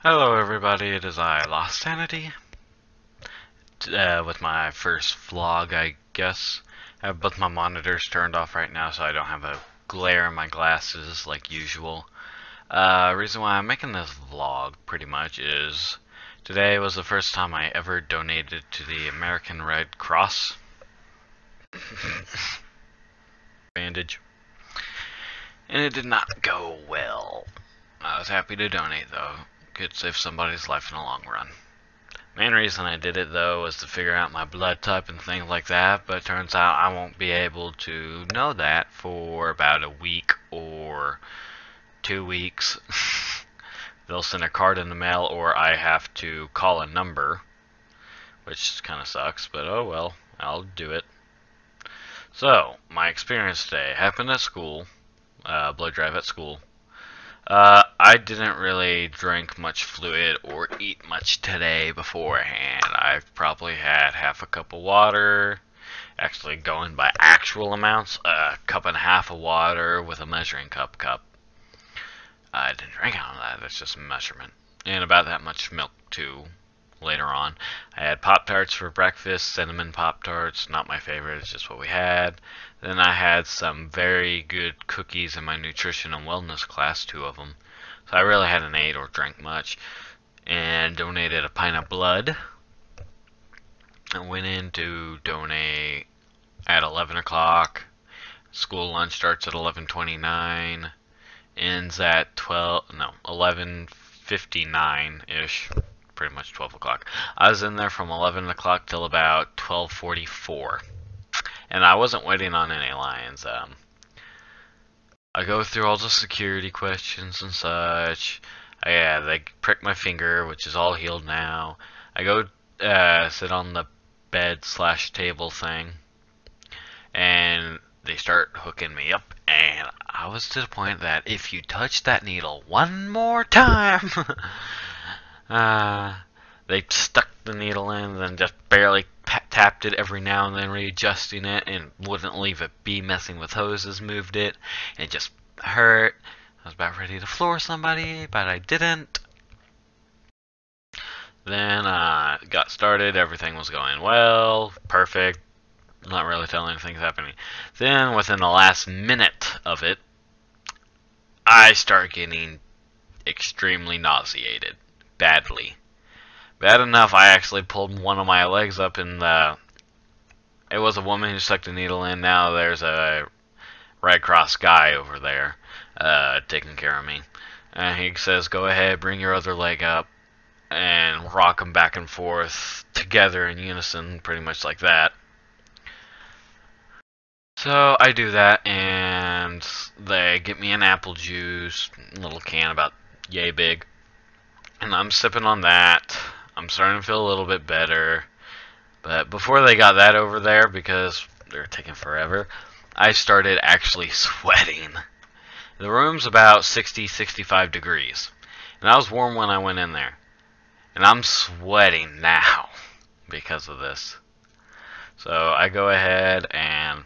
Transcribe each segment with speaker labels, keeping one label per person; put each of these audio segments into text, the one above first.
Speaker 1: Hello everybody, it is I, Lost Sanity, with my first vlog, I guess. I have both my monitors turned off right now so I don't have a glare in my glasses like usual. Reason why I'm making this vlog, pretty much, is today was the first time I ever donated to the American Red Cross. Bandage. And it did not go well. I was happy to donate though. Could save somebody's life in the long run. Main reason I did it though was to figure out my blood type and things like that, but it turns out I won't be able to know that for about a week or 2 weeks. They'll send a card in the mail or I have to call a number, which kind of sucks, but oh well, I'll do it. So, my experience today happened at school, blood drive at school. I didn't really drink much fluid or eat much today beforehand. I've probably had half a cup of water, actually going by actual amounts, a cup and a half of water with a measuring cup. I didn't drink all of that, that's just a measurement. And about that much milk too, later on. I had Pop-Tarts for breakfast, cinnamon Pop-Tarts, not my favorite, it's just what we had. Then I had some very good cookies in my nutrition and wellness class, 2 of them. So I really hadn't ate or drank much. And donated a pint of blood. I went in to donate at 11 o'clock. School lunch starts at 11:29. Ends at 11:59-ish. Pretty much 12 o'clock. I was in there from 11 o'clock till about 12:44. And I wasn't waiting on any lines. I go through all the security questions and such. They prick my finger, which is all healed now. I go sit on the bed / table thing, and they start hooking me up. And I was to the point that if you touch that needle one more time, they stuck the needle in, and then just barely tapped it every now and then, readjusting it, and wouldn't leave it be. Messing with hoses, moved it, and it just hurt. I was about ready to floor somebody, but I didn't. Then got started, everything was going well, perfect, not really telling anything's happening. Then within the last minute of it, I start getting extremely nauseated, badly. Bad enough I actually pulled one of my legs up in the... It was a woman who stuck the needle in. Now there's a Red Cross guy over there taking care of me. And he says, go ahead, bring your other leg up, and rock them back and forth together in unison, pretty much like that. So I do that, and they get me an apple juice, little can about yay big, and I'm sipping on that. I'm starting to feel a little bit better. But before they got that over there, because they're taking forever, I started actually sweating. The room's about 60-65 degrees. And I was warm when I went in there. And I'm sweating now because of this. So I go ahead and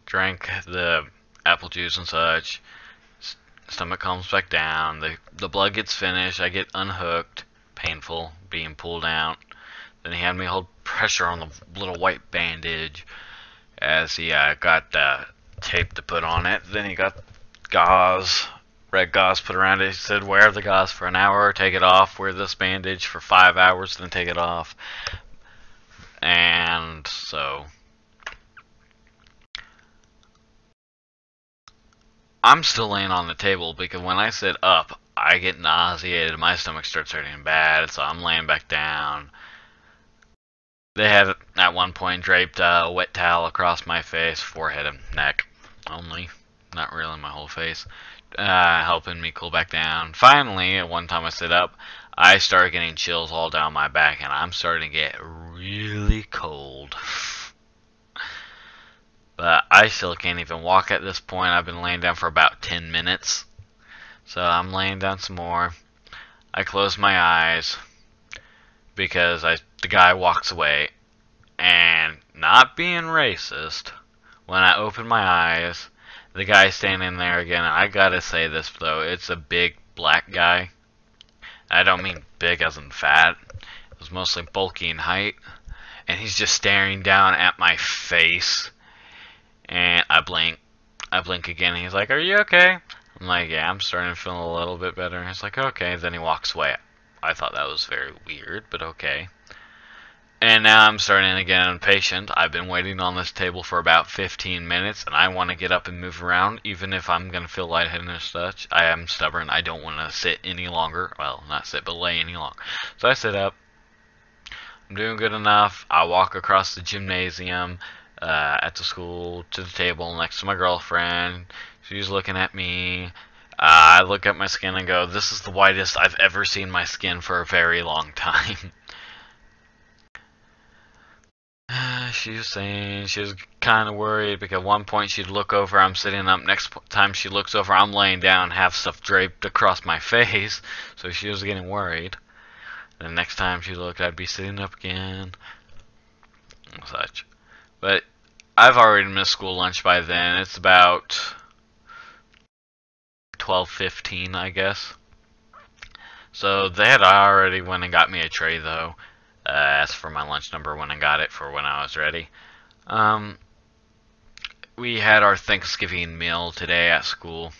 Speaker 1: drank the apple juice and such. Stomach calms back down. The blood gets finished. I get unhooked. Painful. Being pulled out. Then he had me hold pressure on the little white bandage as he got the tape to put on it. Then he got gauze, red gauze put around it. He said, wear the gauze for an hour, take it off. Wear this bandage for 5 hours, then take it off. And so I'm still laying on the table because when I sit up, I get nauseated. My stomach starts hurting bad, so I'm laying back down. They had at one point draped a wet towel across my face, forehead and neck only, not really my whole face, helping me cool back down. Finally, at one time I sit up, I started getting chills all down my back, and I'm starting to get really cold. But I still can't even walk at this point. I've been laying down for about 10 minutes. So I'm laying down some more. I close my eyes because the guy walks away. And not being racist, when I open my eyes, the guy's standing there again. I gotta say this though, it's a big black guy. I don't mean big as in fat. It was mostly bulky in height. And he's just staring down at my face. And I blink. I blink again. And he's like, "Are you okay?" I'm like, "Yeah, I'm starting to feel a little bit better." And he's like, "Okay." Then he walks away. I thought that was very weird, but okay. And now I'm starting to get impatient. I've been waiting on this table for about 15 minutes, and I want to get up and move around, even if I'm going to feel lightheaded and such. I am stubborn. I don't want to sit any longer. Well, not sit, but lay any longer. So I sit up. I'm doing good enough. I walk across the gymnasium at the school to the table next to my girlfriend. She's looking at me. I look at my skin and go, "This is the whitest I've ever seen my skin for a very long time." She was saying she was kind of worried because at one point she'd look over, I'm sitting up. Next time she looks over, I'm laying down, have stuff draped across my face. So she was getting worried. The next time she looked, I'd be sitting up again and such. But I've already missed school lunch by then. It's about 12:15, I guess. So they had already went and got me a tray though. Asked for my lunch number when I got it for when I was ready. We had our Thanksgiving meal today at school.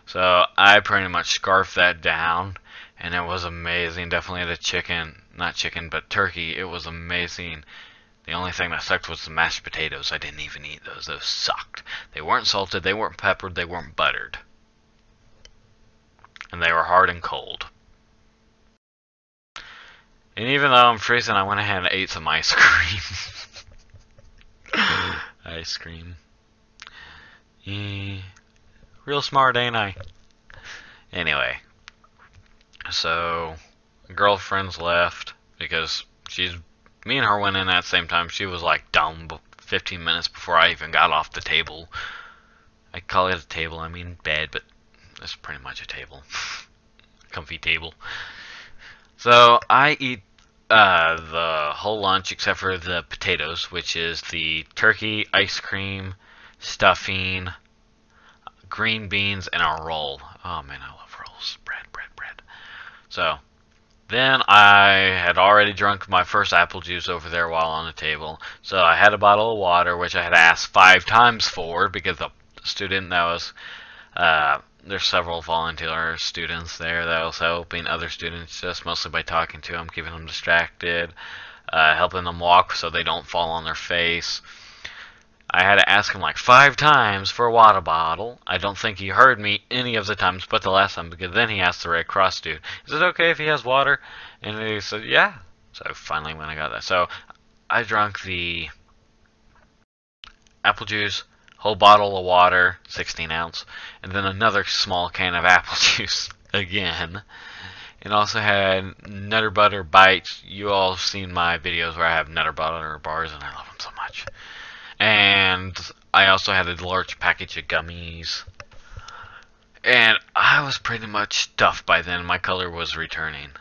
Speaker 1: So I pretty much scarfed that down, and it was amazing. Definitely the chicken, not chicken, but turkey. It was amazing. The only thing that sucked was the mashed potatoes. I didn't even eat those. Those sucked. They weren't salted, they weren't peppered, they weren't buttered. And they were hard and cold. And even though I'm freezing, I went ahead and ate some ice cream. Ice cream. Real smart, ain't I? Anyway. So, girlfriend's left because me and her went in at the same time. She was like down 15 minutes before I even got off the table. I call it a table, I mean bed, but it's pretty much a table. Comfy table. So I eat the whole lunch except for the potatoes, which is the turkey, ice cream, stuffing, green beans, and a roll. Oh man, I love rolls. Bread. So then I had already drunk my first apple juice over there while on the table. So I had a bottle of water, which I had asked 5 times for because the student that was there's several volunteer students there that was helping other students just mostly by talking to them, keeping them distracted, helping them walk so they don't fall on their face. I had to ask him like 5 times for a water bottle. I don't think he heard me any of the times but the last time, because then he asked the Red Cross dude, "Is it okay if he has water?" And he said, "Yeah." So finally when I got that. So I drank the apple juice, whole bottle of water, 16 ounce, and then another small can of apple juice again. And also had Nutter Butter bites. You all have seen my videos where I have Nutter Butter bars, and I love them so much. And I also had a large package of gummies. And I was pretty much stuffed by then. My color was returning.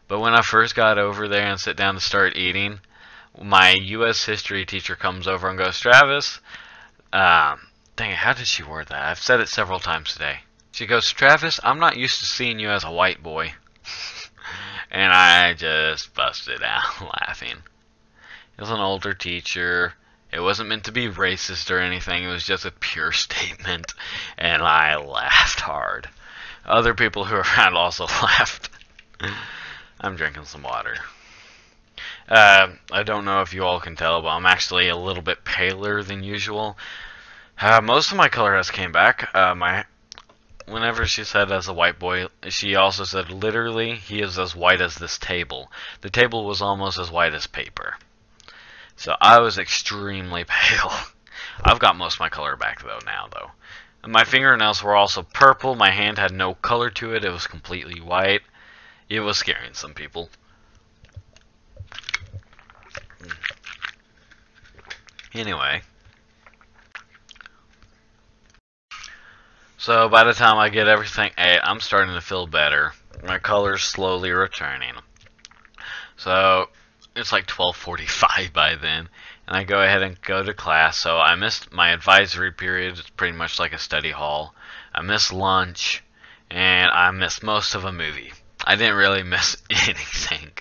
Speaker 1: But when I first got over there and sit down to start eating, my U.S. history teacher comes over and goes, "Travis," dang it, how did she word that? I've said it several times today. She goes, "Travis, I'm not used to seeing you as a white boy." And I just busted out laughing. It was an older teacher. It wasn't meant to be racist or anything. It was just a pure statement. And I laughed hard. Other people who were around also laughed. I'm drinking some water. I don't know if you all can tell, but I'm actually a little bit paler than usual. Most of my color has came back. Whenever she said as a white boy, she also said literally he is as white as this table. The table was almost as white as paper. So I was extremely pale. I've got most of my color back now though. And my fingernails were also purple. My hand had no color to it. It was completely white. It was scaring some people. Anyway. So by the time I get everything ate, I'm starting to feel better. My color's slowly returning. So it's like 12:45 by then, and I go ahead and go to class. So I missed my advisory period. It's pretty much like a study hall. I missed lunch, and I missed most of a movie. I didn't really miss anything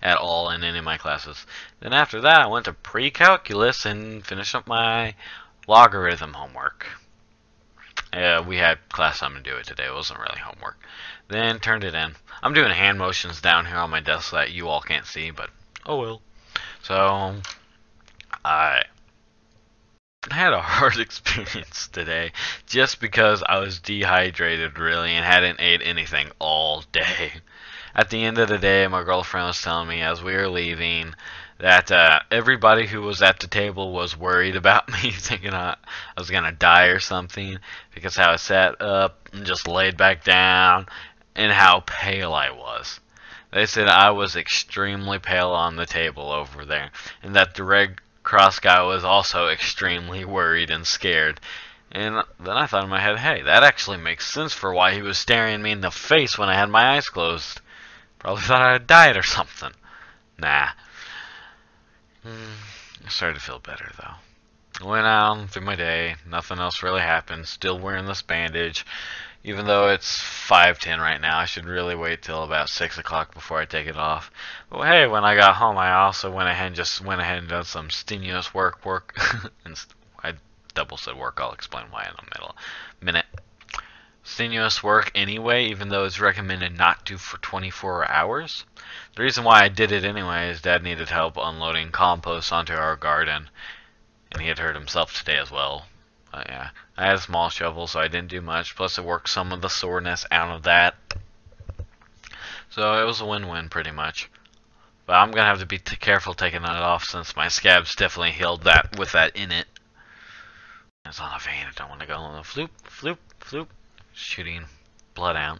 Speaker 1: at all in any of my classes. Then after that, I went to pre-calculus and finished up my logarithm homework. We had class time to do it today. It wasn't really homework. Then turned it in. I'm doing hand motions down here on my desk that you all can't see, but oh well. So I had a hard experience today just because I was dehydrated really and hadn't ate anything all day. At the end of the day, my girlfriend was telling me as we were leaving that everybody who was at the table was worried about me, thinking I was going to die or something because how I sat up and just laid back down and how pale I was. They said I was extremely pale on the table over there, and that the Red Cross guy was also extremely worried and scared. And then I thought in my head, hey, that actually makes sense for why he was staring me in the face when I had my eyes closed. Probably thought I had died or something. Nah. I started to feel better, though. Went out through my day. Nothing else really happened. Still wearing this bandage. Even though it's 5:10 right now, I should really wait till about 6 o'clock before I take it off. But hey, when I got home, I also went ahead and done some strenuous work. And I double said work. I'll explain why in a minute. Strenuous work anyway, even though it's recommended not to for 24 hours. The reason why I did it anyway is Dad needed help unloading compost onto our garden, and he had hurt himself today as well. But yeah, I had a small shovel, so I didn't do much. Plus, it worked some of the soreness out of that. So it was a win-win, pretty much. But I'm gonna have to be careful taking it off since my scab's definitely healed that with that in it. It's on a vein. I don't want to go on the floop, shooting blood out.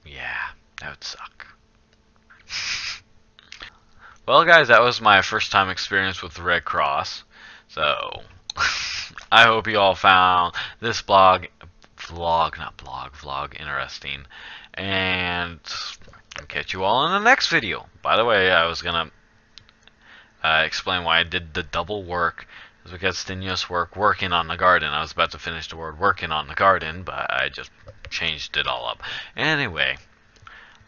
Speaker 1: Yeah, that would suck. Well, guys, that was my first time experience with the Red Cross. So I hope you all found this vlog interesting. And I'll catch you all in the next video. By the way, I was going to explain why I did the double work. It's because strenuous work, working on the garden. I was about to finish the word working on the garden, but I just changed it all up. Anyway,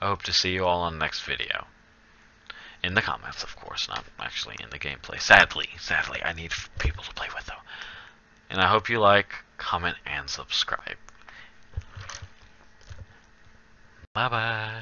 Speaker 1: I hope to see you all on the next video. In the comments, of course, not actually in the gameplay. Sadly, I need people to play with, though. And I hope you like, comment, and subscribe. Bye-bye.